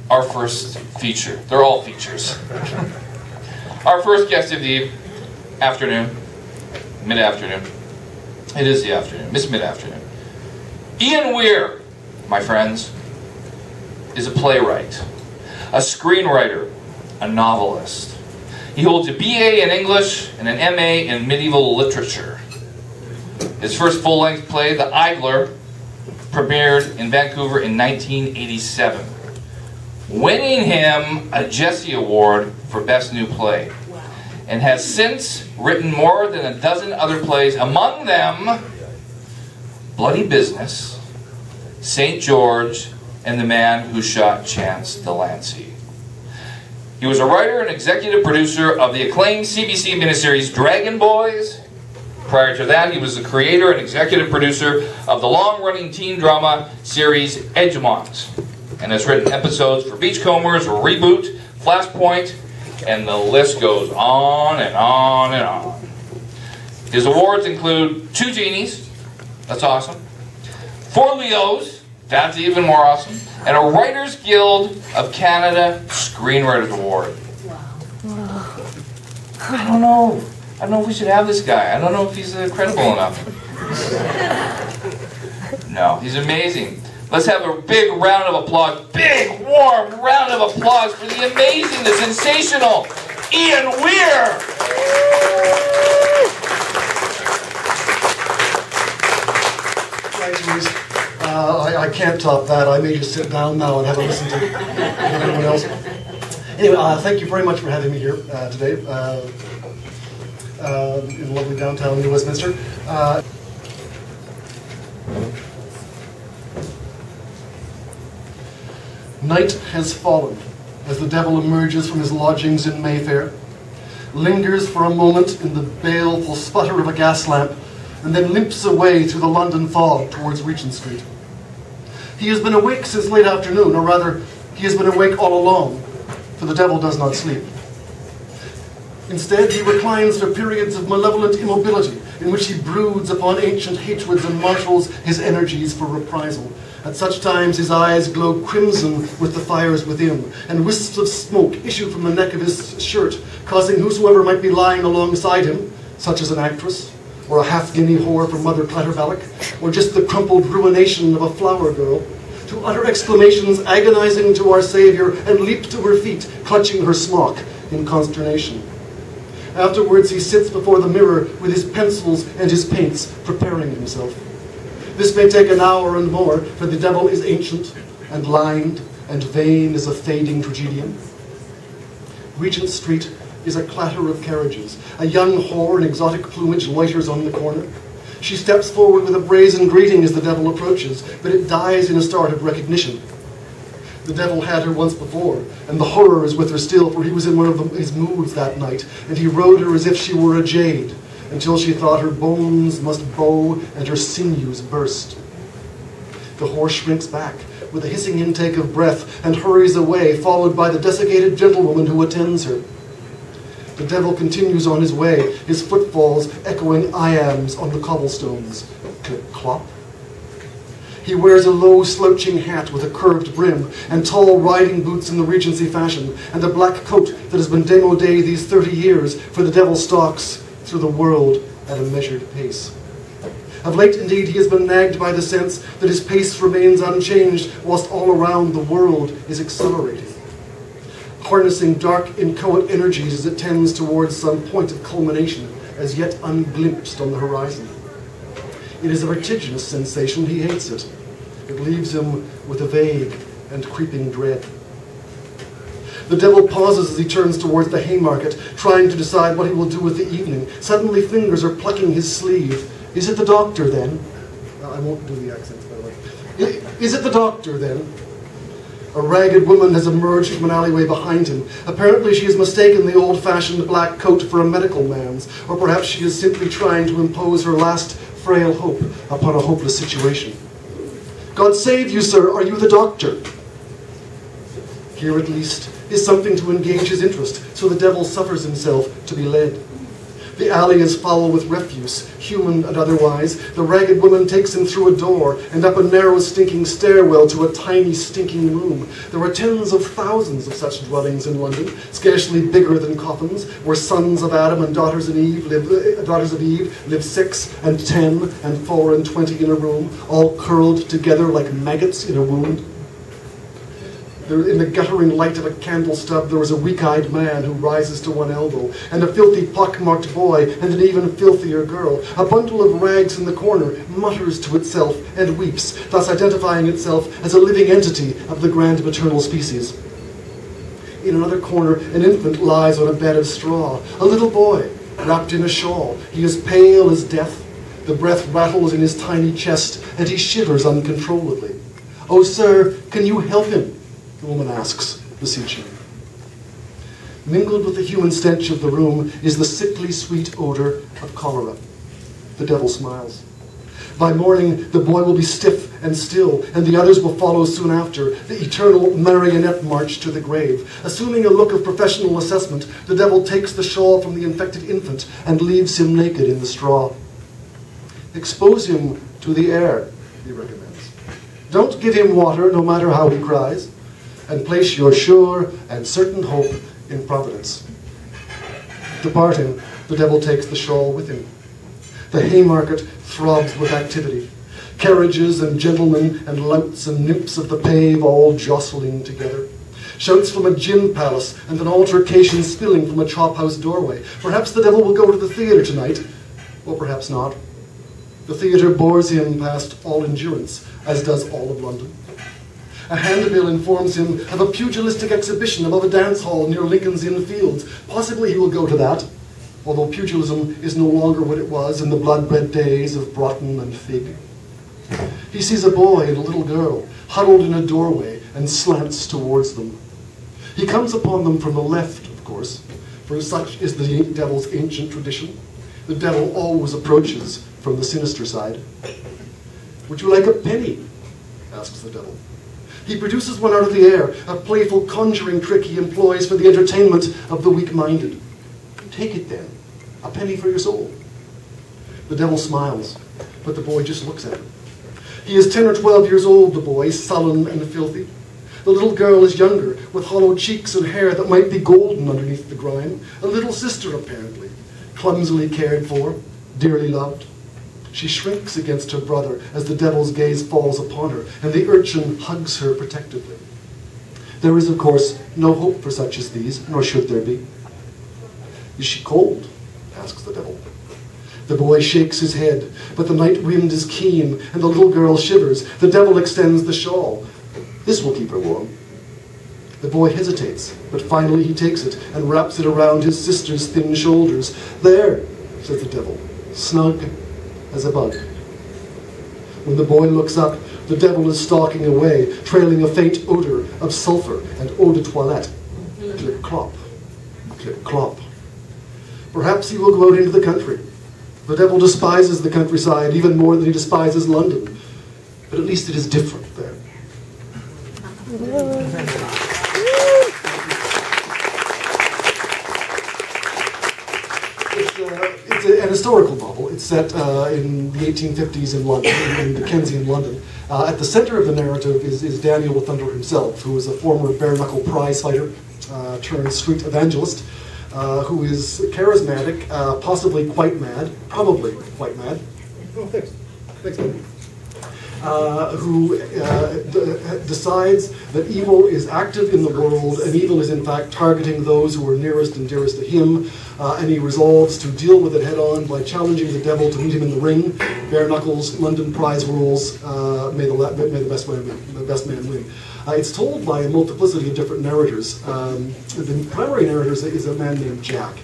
our first feature. They're all features. Our first guest of the afternoon, mid-afternoon. It is the afternoon. It's mid-afternoon. Ian Weir, my friends, is a playwright, a screenwriter, a novelist. He holds a BA in English and an MA in medieval literature. His first full-length play, The Idler, premiered in Vancouver in 1987, winning him a Jessie Award for Best New Play, and has since written more than a dozen other plays, among them Bloody Business, St. George, and The Man Who Shot Chance Delancey. He was a writer and executive producer of the acclaimed CBC miniseries Dragon Boys. Prior to that, he was the creator and executive producer of the long-running teen drama series Edgemont, and has written episodes for Beachcombers, Reboot, Flashpoint, and the list goes on and on and on. His awards include 2 Genies, that's awesome, 4 Leos, that's even more awesome, and a Writers Guild of Canada Screenwriters Award. Wow. I don't know if we should have this guy. I don't know if he's credible enough. No, he's amazing. Let's have a big round of applause, big, warm round of applause for the amazing, the sensational Ian Weir. Thanks, Louise. I can't top that. I may just sit down now and have a listen to everyone else. Anyway, thank you very much for having me here today in lovely downtown New Westminster. Night has fallen as the devil emerges from his lodgings in Mayfair, lingers for a moment in the baleful sputter of a gas lamp, and then limps away through the London fog towards Regent Street. He has been awake since late afternoon, or rather, he has been awake all along, for the devil does not sleep. Instead, he reclines for periods of malevolent immobility, in which he broods upon ancient hatreds and marshals his energies for reprisal. At such times his eyes glow crimson with the fires within, and wisps of smoke issue from the neck of his shirt, causing whosoever might be lying alongside him, such as an actress, or a half-guinea whore from Mother Clatterballoch, or just the crumpled ruination of a flower girl, to utter exclamations agonizing to our Saviour and leap to her feet, clutching her smock in consternation. Afterwards he sits before the mirror with his pencils and his paints, preparing himself. This may take an hour and more, for the devil is ancient and lined and vain as a fading tragedian. Regent Street is a clatter of carriages. A young whore in exotic plumage loiters on the corner. She steps forward with a brazen greeting as the devil approaches, but it dies in a start of recognition. The devil had her once before, and the horror is with her still, for he was in one of his moods that night, and he rode her as if she were a jade, until she thought her bones must bow and her sinews burst. The whore shrinks back with a hissing intake of breath and hurries away, followed by the desiccated gentlewoman who attends her. The devil continues on his way, his footfalls echoing iambs on the cobblestones. Clip-clop. He wears a low slouching hat with a curved brim and tall riding boots in the Regency fashion, and a black coat that has been démodé these 30 years, for the devil stalks through the world at a measured pace. Of late, indeed, he has been nagged by the sense that his pace remains unchanged, whilst all around the world is accelerating, harnessing dark, inchoate energies as it tends towards some point of culmination, as yet unglimpsed on the horizon. It is a vertiginous sensation. He hates it. It leaves him with a vague and creeping dread. The devil pauses as he turns towards the Haymarket, trying to decide what he will do with the evening. Suddenly fingers are plucking his sleeve. Is it the doctor, then? I won't do the accents, by the way. Is it the doctor, then? A ragged woman has emerged from an alleyway behind him. Apparently she has mistaken the old-fashioned black coat for a medical man's, or perhaps she is simply trying to impose her last frail hope upon a hopeless situation. God save you, sir, are you the doctor? Here, at least, is something to engage his interest, so the devil suffers himself to be led. The alley is foul with refuse, human and otherwise. The ragged woman takes him through a door and up a narrow, stinking stairwell to a tiny, stinking room. There are tens of thousands of such dwellings in London, scarcely bigger than coffins, where sons of Adam and daughters of Eve live 6 and 10 and 4 and 20 in a room, all curled together like maggots in a wound. In the guttering light of a candle stub, there is a weak-eyed man who rises to one elbow, and a filthy, pock-marked boy, and an even filthier girl. A bundle of rags in the corner mutters to itself and weeps, thus identifying itself as a living entity of the grand maternal species. In another corner, an infant lies on a bed of straw. A little boy, wrapped in a shawl. He is pale as death. The breath rattles in his tiny chest, and he shivers uncontrollably. "Oh, sir, can you help him?" the woman asks, beseeching. Mingled with the human stench of the room is the sickly sweet odor of cholera. The devil smiles. By morning, the boy will be stiff and still, and the others will follow soon after, the eternal marionette march to the grave. Assuming a look of professional assessment, the devil takes the shawl from the infected infant and leaves him naked in the straw. Expose him to the air, he recommends. Don't give him water, no matter how he cries, and place your sure and certain hope in Providence. Departing, the devil takes the shawl with him. The Haymarket throbs with activity. Carriages and gentlemen and louts and nymphs of the pave all jostling together. Shouts from a gin palace and an altercation spilling from a chop-house doorway. Perhaps the devil will go to the theatre tonight, or perhaps not. The theatre bores him past all endurance, as does all of London. A handbill informs him of a pugilistic exhibition above a dance hall near Lincoln's Inn Fields. Possibly he will go to that, although pugilism is no longer what it was in the blood-red days of Broughton and Fig. He sees a boy and a little girl huddled in a doorway and slants towards them. He comes upon them from the left, of course, for such is the devil's ancient tradition. The devil always approaches from the sinister side. "Would you like a penny?" asks the devil. He produces one out of the air, a playful conjuring trick he employs for the entertainment of the weak-minded. "Take it then, a penny for your soul." The devil smiles, but the boy just looks at him. He is 10 or 12 years old, the boy, sullen and filthy. The little girl is younger, with hollow cheeks and hair that might be golden underneath the grime. A little sister, apparently, clumsily cared for, dearly loved. She shrinks against her brother as the devil's gaze falls upon her, and the urchin hugs her protectively. There is, of course, no hope for such as these, nor should there be. "Is she cold?" asks the devil. The boy shakes his head, but the night wind is keen, and the little girl shivers. The devil extends the shawl. "This will keep her warm." The boy hesitates, but finally he takes it and wraps it around his sister's thin shoulders. "There," says the devil, "snug as a bug." When the boy looks up, the devil is stalking away, trailing a faint odor of sulphur and eau de toilette. Clip-clop, clip-clop. Perhaps he will go out into the country. The devil despises the countryside even more than he despises London. But at least it is different there. It's an historical novel. It's set in the 1850s in London, in Dickensian London. At the center of the narrative is Daniel the Thunderer himself, who is a former bare-knuckle prize fighter turned street evangelist, who is charismatic, possibly quite mad, probably quite mad. Oh, thanks. Thanks, man. Who decides that evil is active in the world, and evil is in fact targeting those who are nearest and dearest to him, and he resolves to deal with it head-on by challenging the devil to meet him in the ring. Bare knuckles, London prize rules, may the best man win. It's told by a multiplicity of different narrators. The primary narrator is a man named Jack.